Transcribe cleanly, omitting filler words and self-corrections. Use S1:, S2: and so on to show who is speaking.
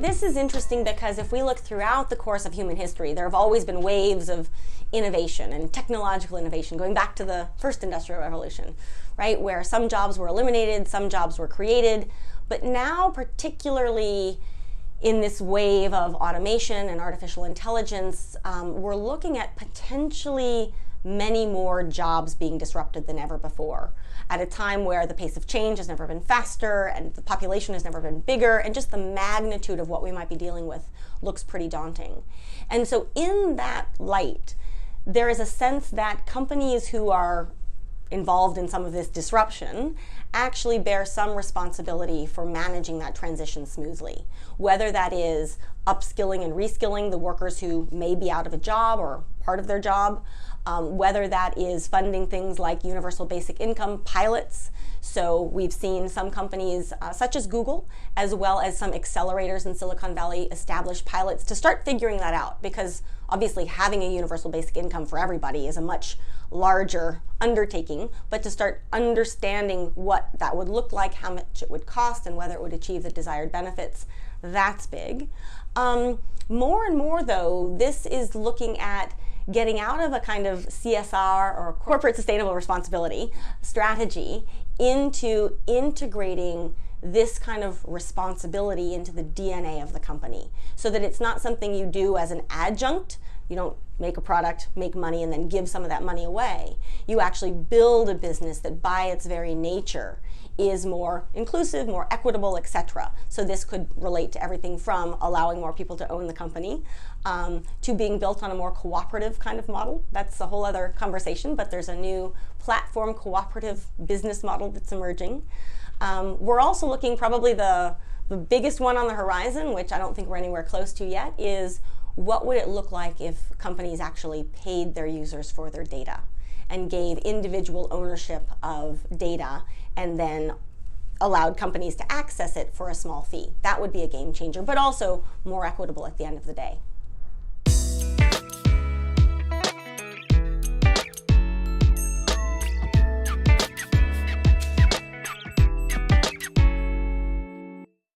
S1: this is interesting because if we look throughout the course of human history, there have always been waves of innovation and technological innovation, going back to the first industrial revolution, right? Where some jobs were eliminated, some jobs were created. But now, particularly in this wave of automation and artificial intelligence, we're looking at potentially many more jobs being disrupted than ever before, at a time where the pace of change has never been faster and the population has never been bigger, and just the magnitude of what we might be dealing with looks pretty daunting. And so in that light, there is a sense that companies who are involved in some of this disruption actually bear some responsibility for managing that transition smoothly, whether that is upskilling and reskilling the workers who may be out of a job or part of their job, whether that is funding things like universal basic income pilots. So we've seen some companies such as Google, as well as some accelerators in Silicon Valley, establish pilots to start figuring that out, because obviously having a universal basic income for everybody is a much larger undertaking, but to start understanding what that would look like, how much it would cost, and whether it would achieve the desired benefits, that's big. More and more, though, this is looking at getting out of a kind of CSR or corporate sustainable responsibility strategy into integrating this kind of responsibility into the DNA of the company, so that it's not something you do as an adjunct. You don't make a product, make money, and then give some of that money away. You actually build a business that by its very nature is more inclusive, more equitable, etc. So this could relate to everything from allowing more people to own the company to being built on a more cooperative kind of model. That's a whole other conversation, but there's a new platform cooperative business model that's emerging. We're also looking, probably the biggest one on the horizon, which I don't think we're anywhere close to yet, is what would it look like if companies actually paid their users for their data and gave individual ownership of data and then allowed companies to access it for a small fee. That would be a game changer, but also more equitable at the end of the day.